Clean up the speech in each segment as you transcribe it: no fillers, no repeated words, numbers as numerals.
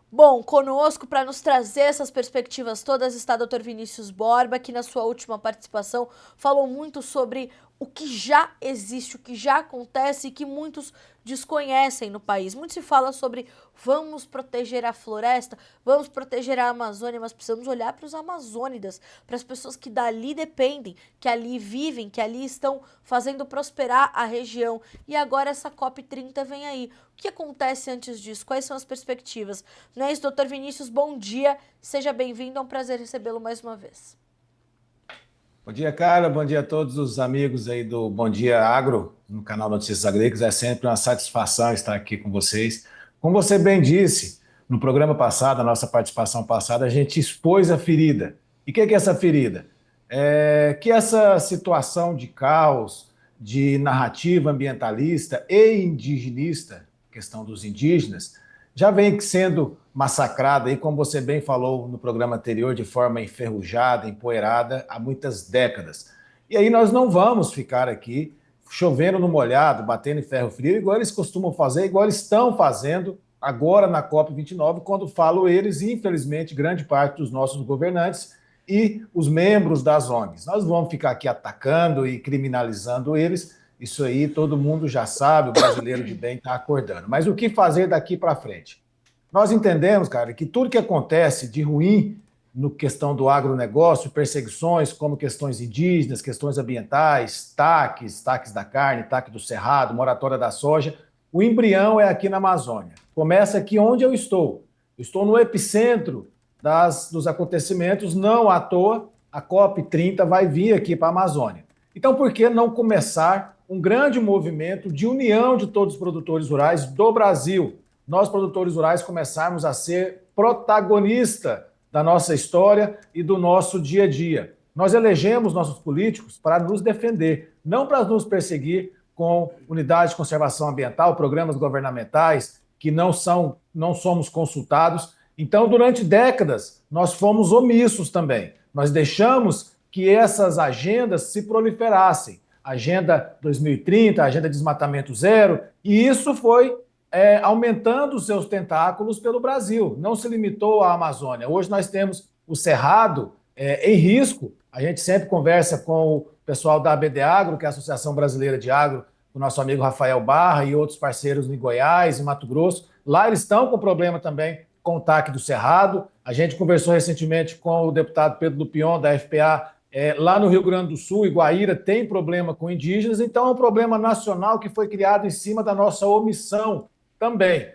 Bom, conosco para nos trazer essas perspectivas todas está o Dr. Vinícius Borba, que na sua última participação falou muito sobre o que já existe, o que já acontece e que muitos desconhecem no país. Muito se fala sobre vamos proteger a floresta, vamos proteger a Amazônia, mas precisamos olhar para os amazônidas, para as pessoas que dali dependem, que ali vivem, que ali estão fazendo prosperar a região. E agora essa COP30 vem aí. O que acontece antes disso? Quais são as perspectivas? Não é isso, doutor Vinícius? Bom dia, seja bem-vindo, é um prazer recebê-lo mais uma vez. Bom dia, Carla. Bom dia a todos os amigos aí do Bom Dia Agro, no canal Notícias Agrícolas. É sempre uma satisfação estar aqui com vocês. Como você bem disse, no programa passado, a nossa participação passada, a gente expôs a ferida. E o que é essa ferida? É que essa situação de caos, de narrativa ambientalista e indigenista, questão dos indígenas, já vem sendo massacrada, aí, como você bem falou no programa anterior, de forma enferrujada, empoeirada, há muitas décadas. E aí nós não vamos ficar aqui chovendo no molhado, batendo em ferro frio, igual eles costumam fazer, igual eles estão fazendo agora na COP29, quando falo eles, e infelizmente grande parte dos nossos governantes e os membros das ONGs. Nós vamos ficar aqui atacando e criminalizando eles, isso aí todo mundo já sabe, o brasileiro de bem está acordando. Mas o que fazer daqui para frente? Nós entendemos, cara, que tudo que acontece de ruim no questão do agronegócio, perseguições como questões indígenas, questões ambientais, taques da carne, taque do cerrado, moratória da soja, o embrião é aqui na Amazônia. Começa aqui onde eu estou. Eu estou no epicentro dos acontecimentos, não à toa, a COP30 vai vir aqui para a Amazônia. Então, por que não começar um grande movimento de união de todos os produtores rurais do Brasil? Nós, produtores rurais, começarmos a ser protagonista da nossa história e do nosso dia a dia. Nós elegemos nossos políticos para nos defender, não para nos perseguir com unidades de conservação ambiental, programas governamentais que não somos consultados. Então, durante décadas, nós fomos omissos também. Nós deixamos que essas agendas se proliferassem. Agenda 2030, Agenda de Desmatamento Zero, e isso foi aumentando os seus tentáculos pelo Brasil. Não se limitou à Amazônia. Hoje nós temos o Cerrado em risco. A gente sempre conversa com o pessoal da ABD Agro, que é a Associação Brasileira de Agro, o nosso amigo Rafael Barra e outros parceiros em Goiás e Mato Grosso. Lá eles estão com problema também com o TAC do Cerrado. A gente conversou recentemente com o deputado Pedro Lupion, da FPA, lá no Rio Grande do Sul, Iguaíra, tem problema com indígenas, então é um problema nacional que foi criado em cima da nossa omissão também.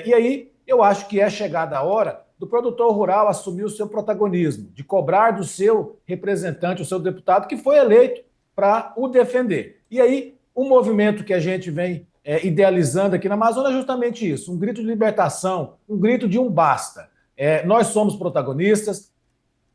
E aí, eu acho que é chegada a hora do produtor rural assumir o seu protagonismo, de cobrar do seu representante, o seu deputado, que foi eleito para o defender. E aí, o movimento que a gente vem idealizando aqui na Amazônia é justamente isso, um grito de libertação, um grito de um basta. Nós somos protagonistas,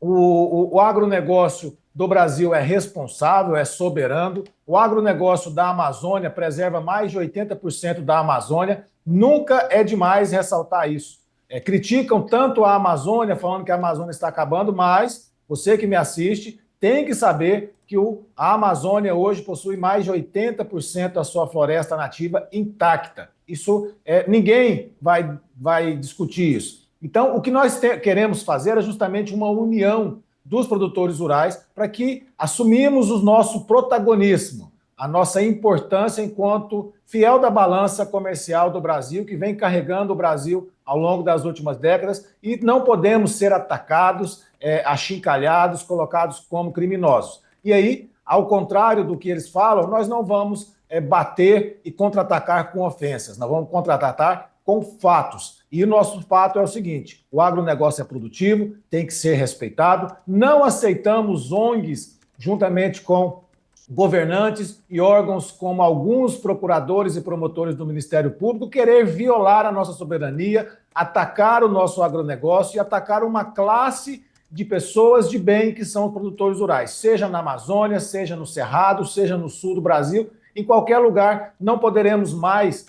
o agronegócio do Brasil é responsável, é soberano. O agronegócio da Amazônia preserva mais de 80% da Amazônia. Nunca é demais ressaltar isso. Criticam tanto a Amazônia, falando que a Amazônia está acabando, mas você que me assiste tem que saber que a Amazônia hoje possui mais de 80% da sua floresta nativa intacta. Isso ninguém vai discutir isso. Então, o que nós queremos fazer é justamente uma união dos produtores rurais para que assumimos o nosso protagonismo, a nossa importância enquanto fiel da balança comercial do Brasil, que vem carregando o Brasil ao longo das últimas décadas, e não podemos ser atacados, achincalhados, colocados como criminosos. E aí, ao contrário do que eles falam, nós não vamos bater e contra-atacar com ofensas, nós vamos contra-atacar com fatos. E o nosso fato é o seguinte: o agronegócio é produtivo, tem que ser respeitado. Não aceitamos ONGs, juntamente com governantes e órgãos como alguns procuradores e promotores do Ministério Público, querer violar a nossa soberania, atacar o nosso agronegócio e atacar uma classe de pessoas de bem que são os produtores rurais, seja na Amazônia, seja no Cerrado, seja no sul do Brasil, em qualquer lugar. Não poderemos mais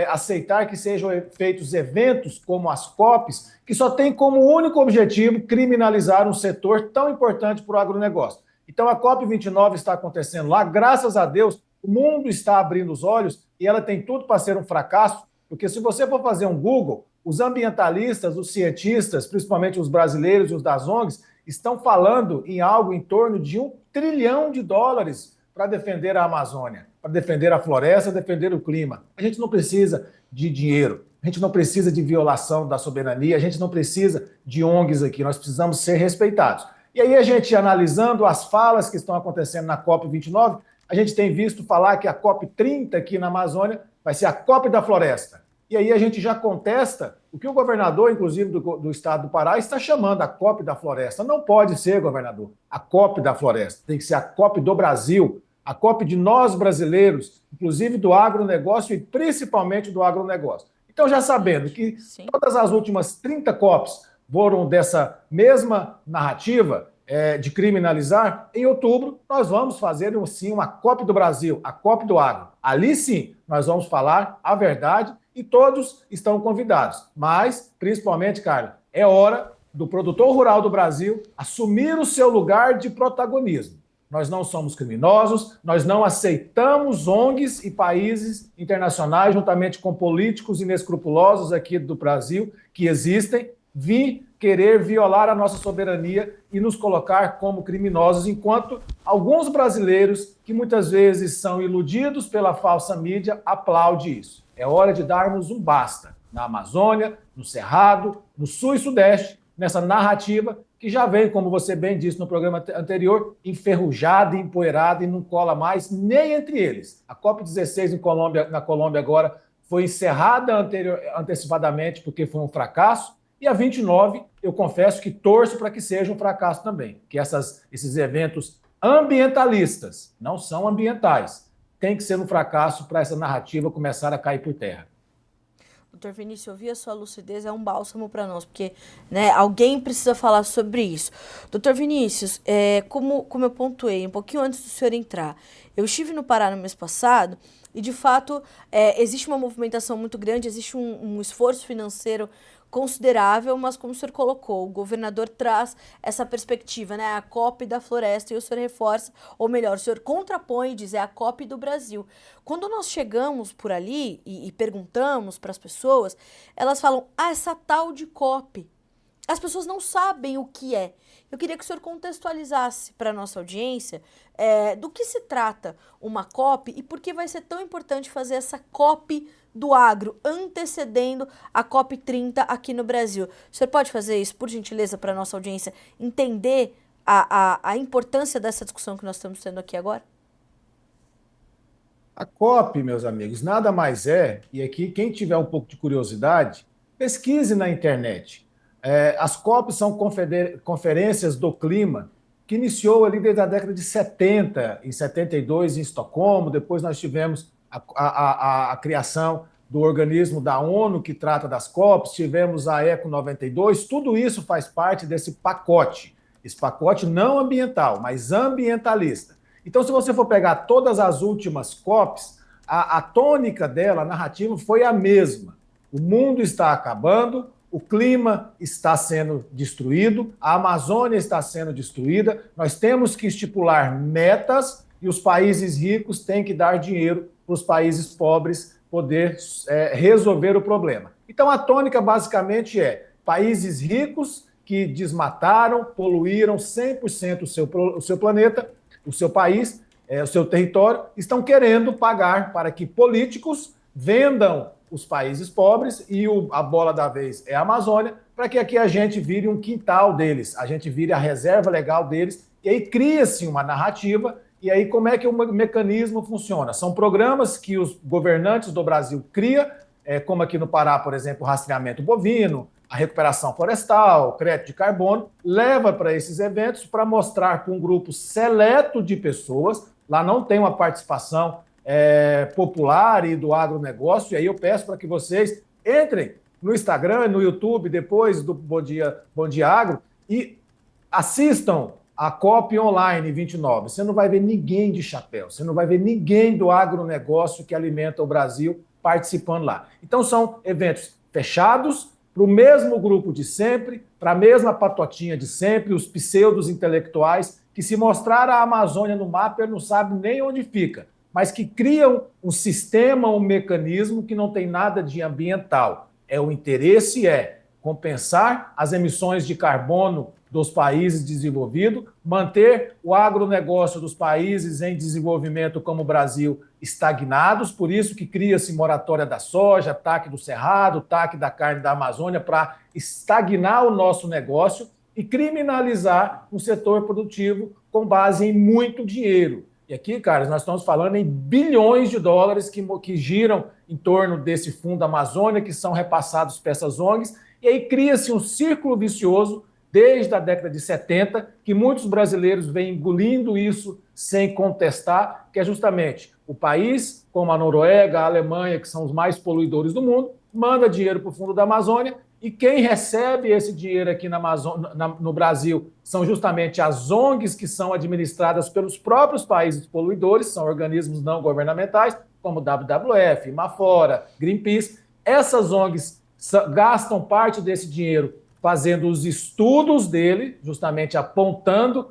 aceitar que sejam feitos eventos como as COPs, que só tem como único objetivo criminalizar um setor tão importante para o agronegócio. Então a COP29 está acontecendo lá, graças a Deus, o mundo está abrindo os olhos e ela tem tudo para ser um fracasso, porque se você for fazer um Google, os ambientalistas, os cientistas, principalmente os brasileiros e os das ONGs, estão falando em algo em torno de US$ 1 trilhão para defender a Amazônia, para defender a floresta, defender o clima. A gente não precisa de dinheiro, a gente não precisa de violação da soberania, a gente não precisa de ONGs aqui, nós precisamos ser respeitados. E aí a gente, analisando as falas que estão acontecendo na COP29, a gente tem visto falar que a COP30 aqui na Amazônia vai ser a COP da floresta. E aí a gente já contesta o que o governador, inclusive, do estado do Pará, está chamando a COP da floresta. Não pode ser, governador, a COP da floresta. Tem que ser a COP do Brasil, a COP de nós brasileiros, inclusive do agronegócio e principalmente do agronegócio. Então, já sabendo que todas as últimas 30 COPs foram dessa mesma narrativa de criminalizar, em outubro nós vamos fazer, sim, uma COP do Brasil, a COP do agro. Ali, sim, nós vamos falar a verdade e todos estão convidados. Mas, principalmente, Carla, é hora do produtor rural do Brasil assumir o seu lugar de protagonismo. Nós não somos criminosos, nós não aceitamos ONGs e países internacionais, juntamente com políticos inescrupulosos aqui do Brasil, que existem, vir querer violar a nossa soberania e nos colocar como criminosos, enquanto alguns brasileiros, que muitas vezes são iludidos pela falsa mídia, aplaudem isso. É hora de darmos um basta na Amazônia, no Cerrado, no Sul e Sudeste, nessa narrativa que já vem, como você bem disse no programa anterior, enferrujada, empoeirada e não cola mais nem entre eles. A COP16 na Colômbia agora foi encerrada antecipadamente porque foi um fracasso, e a 29, eu confesso que torço para que seja um fracasso também, que esses eventos ambientalistas, não são ambientais, tem que ser um fracasso para essa narrativa começar a cair por terra. Doutor Vinícius, ouvir a sua lucidez é um bálsamo para nós, porque, né, alguém precisa falar sobre isso. Doutor Vinícius, como eu pontuei um pouquinho antes do senhor entrar, eu estive no Pará no mês passado e, de fato, existe uma movimentação muito grande, existe um esforço financeiro considerável, mas como o senhor colocou, o governador traz essa perspectiva, né, a COP da floresta, e o senhor reforça, ou melhor, o senhor contrapõe e diz, é a COP do Brasil. Quando nós chegamos por ali e perguntamos para as pessoas, elas falam, essa tal de COP. As pessoas não sabem o que é. Eu queria que o senhor contextualizasse para a nossa audiência do que se trata uma COP e por que vai ser tão importante fazer essa COP do agro, antecedendo a COP30 aqui no Brasil. O senhor pode fazer isso, por gentileza, para a nossa audiência entender a importância dessa discussão que nós estamos tendo aqui agora? A COP, meus amigos, nada mais é, e aqui quem tiver um pouco de curiosidade, pesquise na internet. As COPs são conferências do clima, que iniciou ali desde a década de 70, em 72 em Estocolmo, depois nós tivemos a criação do organismo da ONU que trata das COPs, tivemos a ECO 92, tudo isso faz parte desse pacote, esse pacote não ambiental, mas ambientalista. Então, se você for pegar todas as últimas COPs, a tônica dela, a narrativa, foi a mesma. O mundo está acabando, o clima está sendo destruído, a Amazônia está sendo destruída, nós temos que estipular metas e os países ricos têm que dar dinheiro para os países pobres poder resolver o problema. Então, a tônica basicamente é países ricos que desmataram, poluíram 100% o seu planeta, o seu país, o seu território, estão querendo pagar para que políticos vendam os países pobres e a bola da vez é a Amazônia, para que aqui a gente vire um quintal deles, a gente vire a reserva legal deles, e aí cria-se uma narrativa. E aí, como é que o mecanismo funciona? São programas que os governantes do Brasil criam, como aqui no Pará, por exemplo, o rastreamento bovino, a recuperação florestal, o crédito de carbono, leva para esses eventos para mostrar para um grupo seleto de pessoas, lá não tem uma participação popular e do agronegócio, e aí eu peço para que vocês entrem no Instagram, no YouTube, depois do Bom Dia Agro, e assistam a COP Online 29, você não vai ver ninguém de chapéu, você não vai ver ninguém do agronegócio que alimenta o Brasil participando lá. Então são eventos fechados para o mesmo grupo de sempre, para a mesma patotinha de sempre, os pseudos intelectuais que, se mostrar a Amazônia no mapa, ele não sabe nem onde fica, mas que criam um sistema, um mecanismo que não tem nada de ambiental. O interesse é compensar as emissões de carbono dos países desenvolvidos, manter o agronegócio dos países em desenvolvimento como o Brasil estagnados, por isso que cria-se moratória da soja, TAC do Cerrado, TAC da carne da Amazônia, para estagnar o nosso negócio e criminalizar o setor produtivo com base em muito dinheiro. E aqui, Carlos, nós estamos falando em bilhões de dólares que giram em torno desse Fundo Amazônia, que são repassados para essas ONGs, e aí cria-se um círculo vicioso desde a década de 70, que muitos brasileiros vêm engolindo isso sem contestar, que é justamente o país, como a Noruega, a Alemanha, que são os mais poluidores do mundo, manda dinheiro para o Fundo da Amazônia, e quem recebe esse dinheiro aqui no Brasil são justamente as ONGs que são administradas pelos próprios países poluidores, são organismos não governamentais, como WWF, Imaflora, Greenpeace. Essas ONGs gastam parte desse dinheiro fazendo os estudos dele, justamente apontando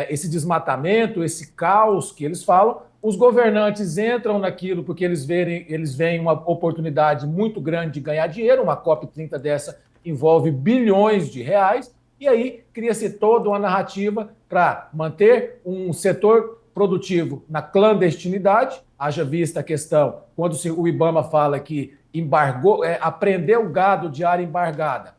esse desmatamento, esse caos que eles falam. Os governantes entram naquilo porque eles veem uma oportunidade muito grande de ganhar dinheiro. Uma COP30 dessa envolve bilhões de reais, e aí cria-se toda uma narrativa para manter um setor produtivo na clandestinidade. Haja vista a questão, quando o IBAMA fala que apreendeu gado de área embargada,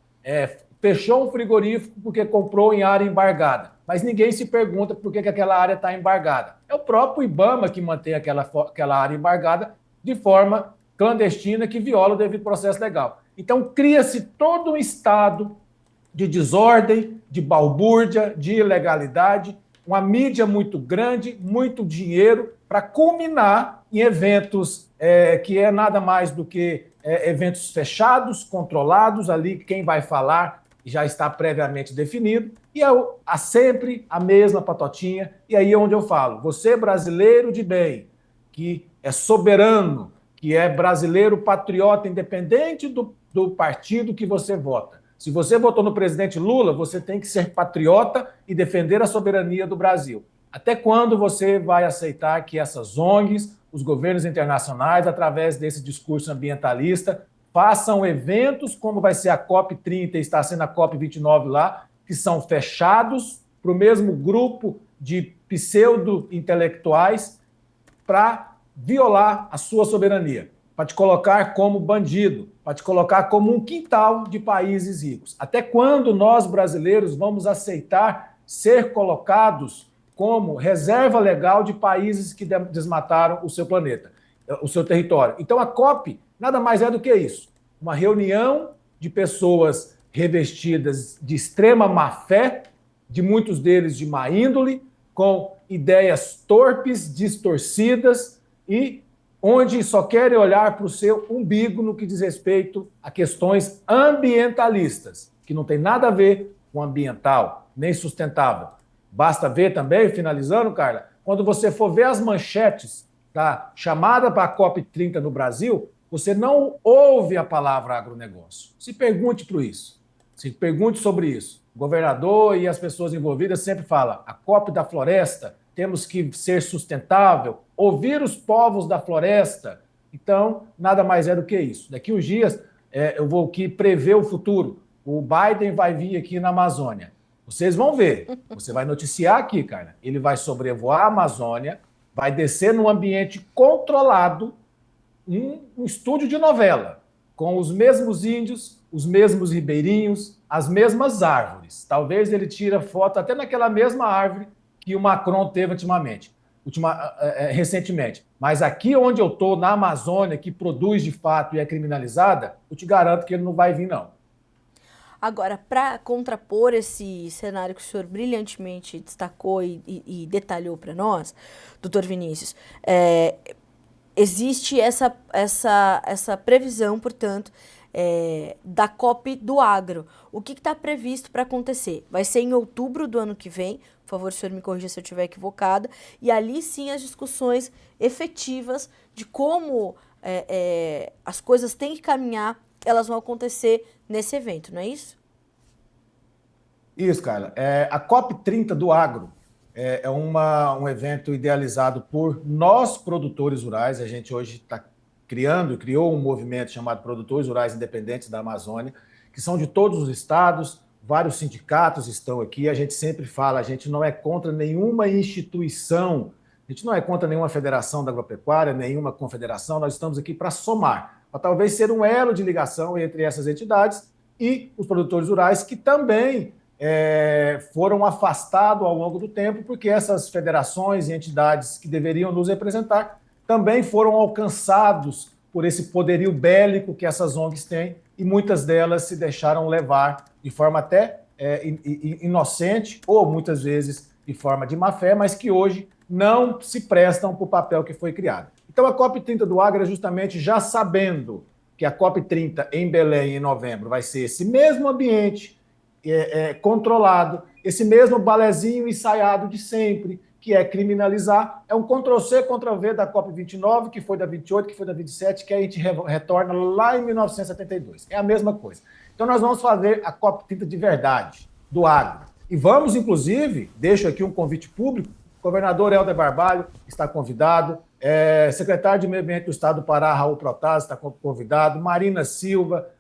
fechou um frigorífico porque comprou em área embargada, mas ninguém se pergunta por que aquela área está embargada. É o próprio IBAMA que mantém aquela área embargada de forma clandestina, que viola o devido processo legal. Então, cria-se todo um estado de desordem, de balbúrdia, de ilegalidade, uma mídia muito grande, muito dinheiro, para culminar em eventos que é nada mais do que eventos fechados, controlados, ali quem vai falar já está previamente definido, e há sempre a mesma patotinha. E aí é onde eu falo, você brasileiro de bem, que é soberano, que é brasileiro patriota, independente do partido que você vota. Se você votou no presidente Lula, você tem que ser patriota e defender a soberania do Brasil. Até quando você vai aceitar que essas ONGs, os governos internacionais, através desse discurso ambientalista, façam eventos como vai ser a COP30 e está sendo a COP29 lá, que são fechados para o mesmo grupo de pseudo-intelectuais para violar a sua soberania, para te colocar como bandido, para te colocar como um quintal de países ricos. Até quando nós, brasileiros, vamos aceitar ser colocados como reserva legal de países que desmataram o seu planeta, o seu território? Então, a COP nada mais é do que isso. Uma reunião de pessoas revestidas de extrema má-fé, de muitos deles de má índole, com ideias torpes, distorcidas e onde só querem olhar para o seu umbigo no que diz respeito a questões ambientalistas, que não tem nada a ver com ambiental, nem sustentável. Basta ver também, finalizando, Carla, quando você for ver as manchetes da chamada para a COP30 no Brasil, você não ouve a palavra agronegócio. Se pergunte por isso. Se pergunte sobre isso. O governador e as pessoas envolvidas sempre falam: a COP da floresta, temos que ser sustentável, ouvir os povos da floresta. Então, nada mais é do que isso. Daqui uns dias, eu vou aqui prever o futuro. O Biden vai vir aqui na Amazônia. Vocês vão ver. Você vai noticiar aqui, cara. Ele vai sobrevoar a Amazônia, vai descer num ambiente controlado, um estúdio de novela, com os mesmos índios, os mesmos ribeirinhos, as mesmas árvores. Talvez ele tire foto até naquela mesma árvore que o Macron teve recentemente. Mas aqui onde eu estou, na Amazônia, que produz de fato e é criminalizada, eu te garanto que ele não vai vir, não. Agora, para contrapor esse cenário que o senhor brilhantemente destacou e detalhou para nós, doutor Vinícius, existe essa previsão, portanto, da COP do Agro. O que está previsto para acontecer? Vai ser em outubro do ano que vem, por favor, o senhor me corrija se eu estiver equivocada, e ali sim as discussões efetivas de como as coisas têm que caminhar, elas vão acontecer nesse evento, não é isso? Isso, Carla. A COP30 do Agro é um evento idealizado por nós, produtores rurais. A gente hoje está criou um movimento chamado Produtores Rurais Independentes da Amazônia, que são de todos os estados, vários sindicatos estão aqui, a gente sempre fala, a gente não é contra nenhuma instituição, a gente não é contra nenhuma federação da agropecuária, nenhuma confederação, nós estamos aqui para somar, para talvez ser um elo de ligação entre essas entidades e os produtores rurais, que também foram afastados ao longo do tempo, porque essas federações e entidades que deveriam nos representar também foram alcançados por esse poderio bélico que essas ONGs têm, e muitas delas se deixaram levar de forma até inocente, ou muitas vezes de forma de má fé, mas que hoje não se prestam para o papel que foi criado. Então a COP30 do Agro é justamente já sabendo que a COP30 em Belém, em novembro, vai ser esse mesmo ambiente controlado, esse mesmo balezinho ensaiado de sempre, que é criminalizar, é um Ctrl-C, Ctrl-V da COP29, que foi da 28, que foi da 27, que a gente retorna lá em 1972. É a mesma coisa. Então nós vamos fazer a COP30 de verdade, do agro. E vamos, inclusive, deixo aqui um convite público, o governador Helder Barbalho está convidado, secretário de Meio Ambiente do Estado do Pará, Raul Protásio, está convidado, Marina Silva,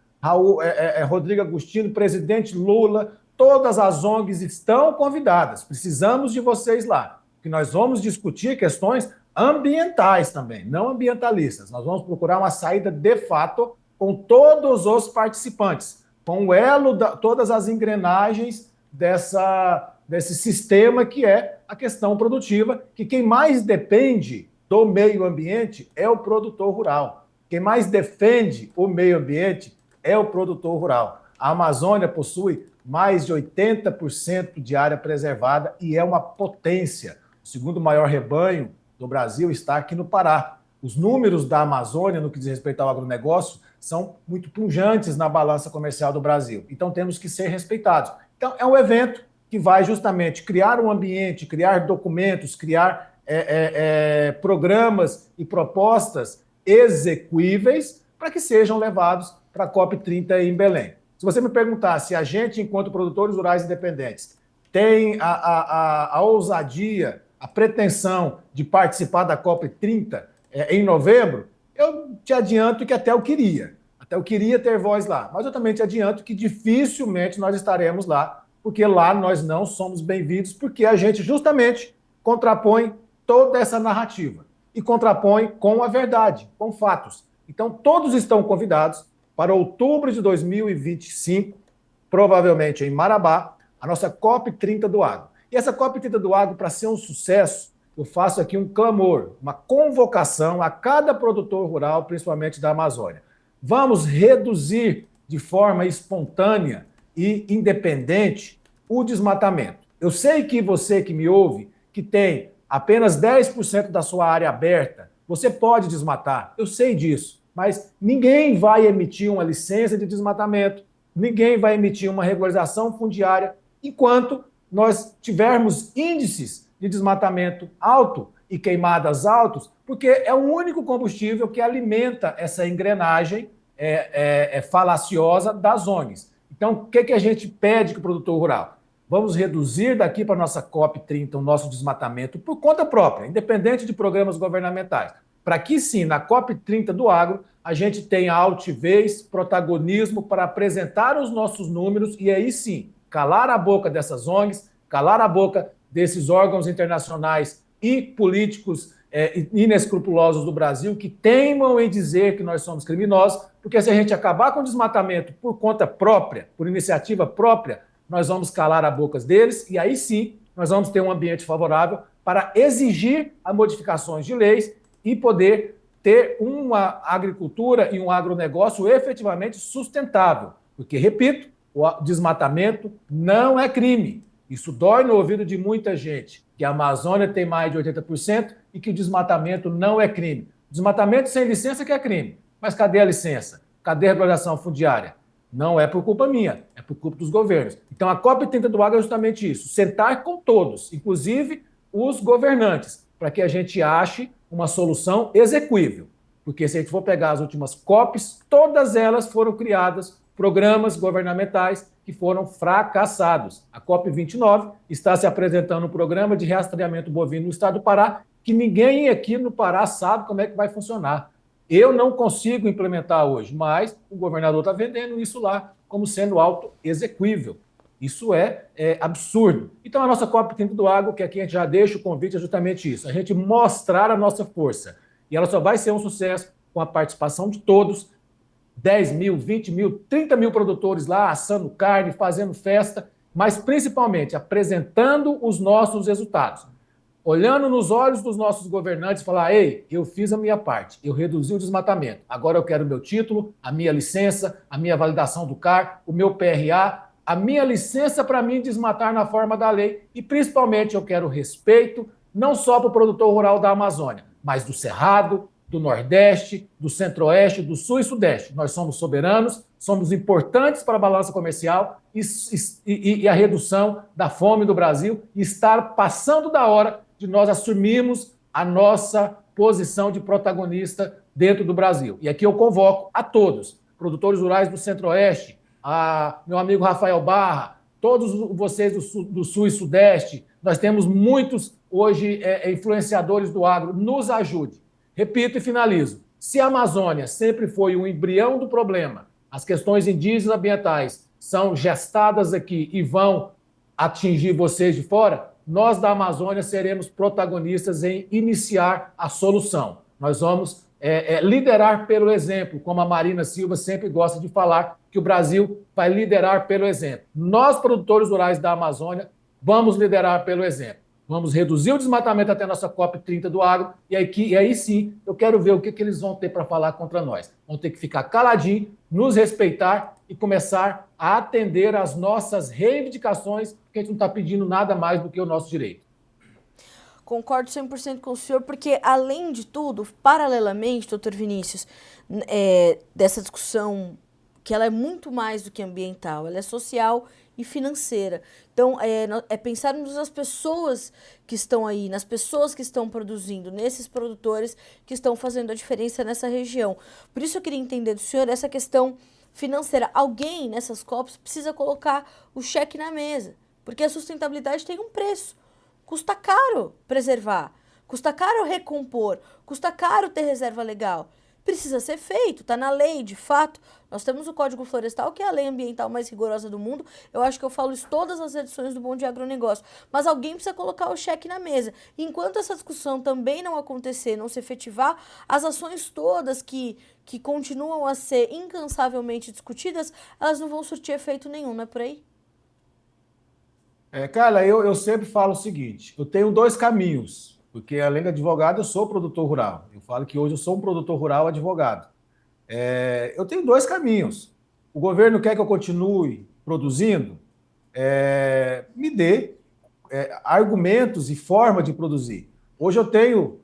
Rodrigo Agostino, presidente Lula, todas as ONGs estão convidadas. Precisamos de vocês lá, que nós vamos discutir questões ambientais também, não ambientalistas. Nós vamos procurar uma saída de fato com todos os participantes, com o elo, todas as engrenagens desse sistema que é a questão produtiva, que quem mais depende do meio ambiente é o produtor rural. Quem mais defende o meio ambiente é o produtor rural. A Amazônia possui mais de 80% de área preservada e é uma potência. O segundo maior rebanho do Brasil está aqui no Pará. Os números da Amazônia, no que diz respeito ao agronegócio, são muito pujantes na balança comercial do Brasil. Então, temos que ser respeitados. Então, é um evento que vai justamente criar um ambiente, criar documentos, criar programas e propostas execuíveis para que sejam levados para a COP30 em Belém. Se você me perguntar se a gente, enquanto produtores rurais independentes, tem a ousadia, a pretensão de participar da COP30 em novembro, eu te adianto que até eu queria ter voz lá, mas eu também te adianto que dificilmente nós estaremos lá, porque lá nós não somos bem-vindos, porque a gente justamente contrapõe toda essa narrativa e contrapõe com a verdade, com fatos. Então, todos estão convidados para outubro de 2025, provavelmente em Marabá, a nossa COP30 do Agro. E essa COP30 do Agro, para ser um sucesso, eu faço aqui um clamor, uma convocação a cada produtor rural, principalmente da Amazônia. Vamos reduzir de forma espontânea e independente o desmatamento. Eu sei que você que me ouve, que tem apenas 10% da sua área aberta, você pode desmatar, eu sei disso. Mas ninguém vai emitir uma licença de desmatamento, ninguém vai emitir uma regularização fundiária enquanto nós tivermos índices de desmatamento alto e queimadas altos, porque é o único combustível que alimenta essa engrenagem falaciosa das ONGs. Então, o que a gente pede que o produtor rural? Vamos reduzir daqui para a nossa COP30 o nosso desmatamento por conta própria, independente de programas governamentais. Para que sim, na COP30 do Agro, a gente tenha altivez, protagonismo para apresentar os nossos números e aí sim, calar a boca dessas ONGs, calar a boca desses órgãos internacionais e políticos inescrupulosos do Brasil que teimam em dizer que nós somos criminosos, porque se a gente acabar com o desmatamento por conta própria, por iniciativa própria, nós vamos calar a boca deles e aí sim nós vamos ter um ambiente favorável para exigir as modificações de leis e poder ter uma agricultura e um agronegócio efetivamente sustentável. Porque, repito, o desmatamento não é crime. Isso dói no ouvido de muita gente, que a Amazônia tem mais de 80% e que o desmatamento não é crime. Desmatamento sem licença que é crime. Mas cadê a licença? Cadê a regulação fundiária? Não é por culpa minha, é por culpa dos governos. Então, a COP30 do Agro é justamente isso, sentar com todos, inclusive os governantes, para que a gente ache uma solução execuível. Porque se a gente for pegar as últimas COPs, todas elas foram criadas programas governamentais que foram fracassados. A COP29 está se apresentando um programa de rastreamento bovino no estado do Pará, que ninguém aqui no Pará sabe como é que vai funcionar. Eu não consigo implementar hoje, mas o governador está vendendo isso lá como sendo auto-execuível. Isso é absurdo. Então, a nossa COP30 do Agro, que aqui a gente já deixa o convite, é justamente isso: a gente mostrar a nossa força. E ela só vai ser um sucesso com a participação de todos, 10 mil, 20 mil, 30 mil produtores lá assando carne, fazendo festa, mas principalmente apresentando os nossos resultados. Olhando nos olhos dos nossos governantes e falar: ei, eu fiz a minha parte, eu reduzi o desmatamento, agora eu quero o meu título, a minha licença, a minha validação do CAR, o meu PRA, a minha licença para mim desmatar na forma da lei e, principalmente, eu quero respeito não só para o produtor rural da Amazônia, mas do Cerrado, do Nordeste, do Centro-Oeste, do Sul e Sudeste. Nós somos soberanos, somos importantes para a balança comercial e a redução da fome do Brasil, e estar passando da hora de nós assumirmos a nossa posição de protagonista dentro do Brasil. E aqui eu convoco a todos, produtores rurais do Centro-Oeste, a meu amigo Rafael Barra, todos vocês do Sul e Sudeste, nós temos muitos hoje influenciadores do agro, nos ajude. Repito e finalizo: se a Amazônia sempre foi um embrião do problema, as questões indígenas ambientais são gestadas aqui e vão atingir vocês de fora, nós da Amazônia seremos protagonistas em iniciar a solução. Nós vamos liderar pelo exemplo, como a Marina Silva sempre gosta de falar, que o Brasil vai liderar pelo exemplo. Nós, produtores rurais da Amazônia, vamos liderar pelo exemplo. Vamos reduzir o desmatamento até a nossa COP30 do agro, e aí sim eu quero ver o que eles vão ter para falar contra nós. Vão ter que ficar caladinho, nos respeitar e começar a atender às nossas reivindicações, porque a gente não está pedindo nada mais do que o nosso direito. Concordo 100% com o senhor, porque, além de tudo, paralelamente, doutor Vinícius, dessa discussão, que ela é muito mais do que ambiental, ela é social e financeira. Então, pensarmos nas pessoas que estão aí, nas pessoas que estão produzindo, nesses produtores que estão fazendo a diferença nessa região. Por isso eu queria entender do senhor essa questão financeira. Alguém nessas COPs precisa colocar o cheque na mesa, porque a sustentabilidade tem um preço. Custa caro preservar, custa caro recompor, custa caro ter reserva legal. Precisa ser feito, está na lei, de fato. Nós temos o Código Florestal, que é a lei ambiental mais rigorosa do mundo. Eu acho que eu falo isso todas as edições do Bom Dia Agronegócio. Mas alguém precisa colocar o cheque na mesa. Enquanto essa discussão também não acontecer, não se efetivar, as ações todas que continuam a ser incansavelmente discutidas, elas não vão surtir efeito nenhum, não é por aí? Carla, eu sempre falo o seguinte: eu tenho dois caminhos, porque além de advogado, eu sou produtor rural. Eu falo que hoje eu sou um produtor rural advogado. Eu tenho dois caminhos. O governo quer que eu continue produzindo? Me dê argumentos e forma de produzir. Hoje eu tenho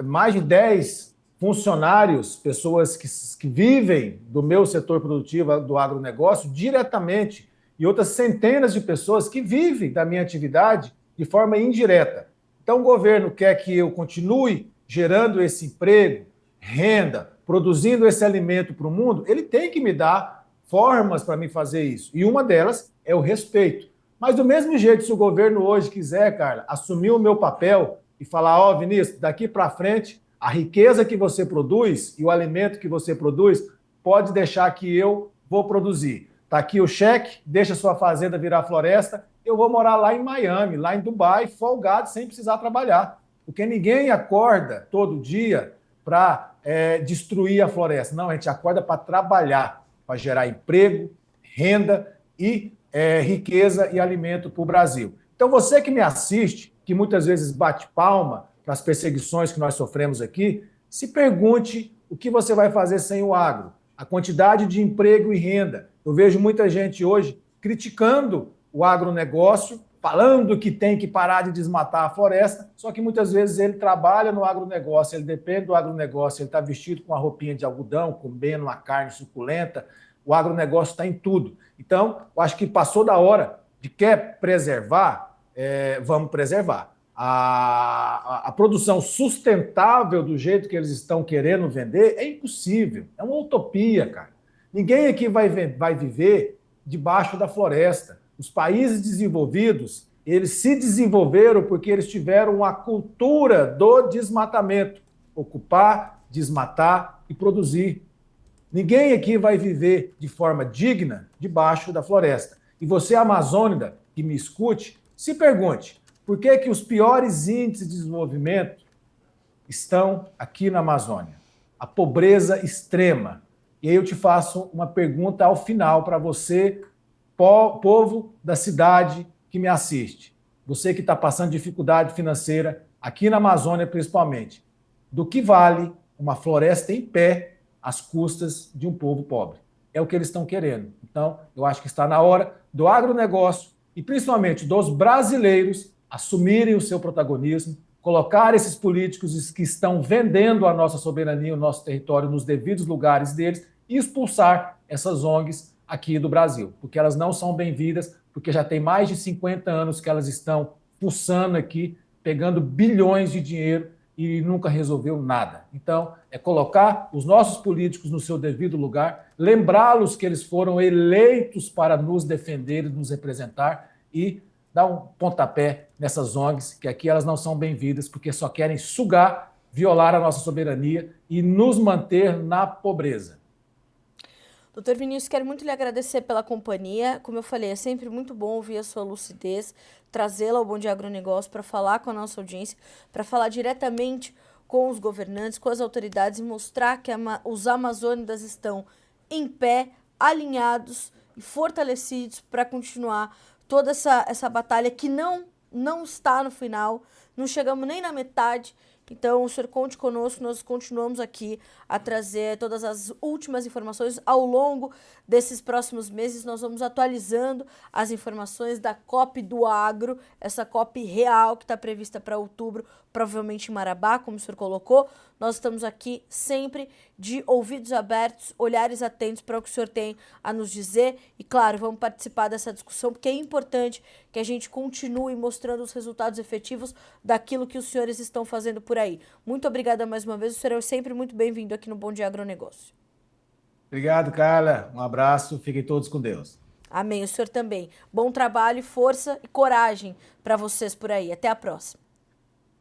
mais de 10 funcionários, pessoas que vivem do meu setor produtivo, do agronegócio, diretamente, e outras centenas de pessoas que vivem da minha atividade de forma indireta. Então, o governo quer que eu continue gerando esse emprego, renda, produzindo esse alimento para o mundo, ele tem que me dar formas para me fazer isso. E uma delas é o respeito. Mas do mesmo jeito, se o governo hoje quiser, Carla, assumir o meu papel e falar: ó, Vinícius, daqui para frente, a riqueza que você produz e o alimento que você produz, pode deixar que eu vou produzir. Está aqui o cheque, deixa sua fazenda virar floresta, eu vou morar lá em Miami, lá em Dubai, folgado, sem precisar trabalhar. Porque ninguém acorda todo dia para destruir a floresta. Não, a gente acorda para trabalhar, para gerar emprego, renda e riqueza e alimento para o Brasil. Então, você que me assiste, que muitas vezes bate palma para as perseguições que nós sofremos aqui, se pergunte o que você vai fazer sem o agro. A quantidade de emprego e renda. Eu vejo muita gente hoje criticando o agronegócio, falando que tem que parar de desmatar a floresta, só que muitas vezes ele trabalha no agronegócio, ele depende do agronegócio, ele está vestido com uma roupinha de algodão, comendo uma carne suculenta, o agronegócio está em tudo. Então, eu acho que passou da hora de quer preservar, vamos preservar. A produção sustentável do jeito que eles estão querendo vender é impossível, é uma utopia, cara. Ninguém aqui vai viver debaixo da floresta. Os países desenvolvidos, eles se desenvolveram porque eles tiveram uma cultura do desmatamento. Ocupar, desmatar e produzir. Ninguém aqui vai viver de forma digna debaixo da floresta. E você, amazônida, que me escute, se pergunte, por que que os piores índices de desenvolvimento estão aqui na Amazônia? A pobreza extrema. E aí eu te faço uma pergunta ao final para você, povo da cidade que me assiste. Você que está passando dificuldade financeira, aqui na Amazônia principalmente. Do que vale uma floresta em pé às custas de um povo pobre? É o que eles estão querendo. Então, eu acho que está na hora do agronegócio e principalmente dos brasileiros assumirem o seu protagonismo, colocar esses políticos que estão vendendo a nossa soberania, o nosso território nos devidos lugares deles e expulsar essas ONGs aqui do Brasil, porque elas não são bem-vindas, porque já tem mais de 50 anos que elas estão fuçando aqui, pegando bilhões de dinheiro e nunca resolveu nada. Então, é colocar os nossos políticos no seu devido lugar, lembrá-los que eles foram eleitos para nos defender e nos representar e dar um pontapé nessas ONGs, que aqui elas não são bem-vindas, porque só querem sugar, violar a nossa soberania e nos manter na pobreza. Doutor Vinícius, quero muito lhe agradecer pela companhia. Como eu falei, é sempre muito bom ouvir a sua lucidez, trazê-la ao Bom Dia Agronegócio para falar com a nossa audiência, para falar diretamente com os governantes, com as autoridades e mostrar que os amazônidas estão em pé, alinhados e fortalecidos para continuar toda essa batalha que não está no final, não chegamos nem na metade. Então, o senhor conte conosco, nós continuamos aqui a trazer todas as últimas informações. Ao longo desses próximos meses, nós vamos atualizando as informações da COP do Agro, essa COP real que está prevista para outubro, provavelmente em Marabá, como o senhor colocou. Nós estamos aqui sempre de ouvidos abertos, olhares atentos para o que o senhor tem a nos dizer. E, claro, vamos participar dessa discussão, porque é importante que a gente continue mostrando os resultados efetivos daquilo que os senhores estão fazendo por aí. Muito obrigada mais uma vez, o senhor é sempre muito bem-vindo aqui no Bom Dia Agronegócio. Obrigado, Carla. Um abraço. Fiquem todos com Deus. Amém. O senhor também. Bom trabalho, força e coragem para vocês por aí. Até a próxima.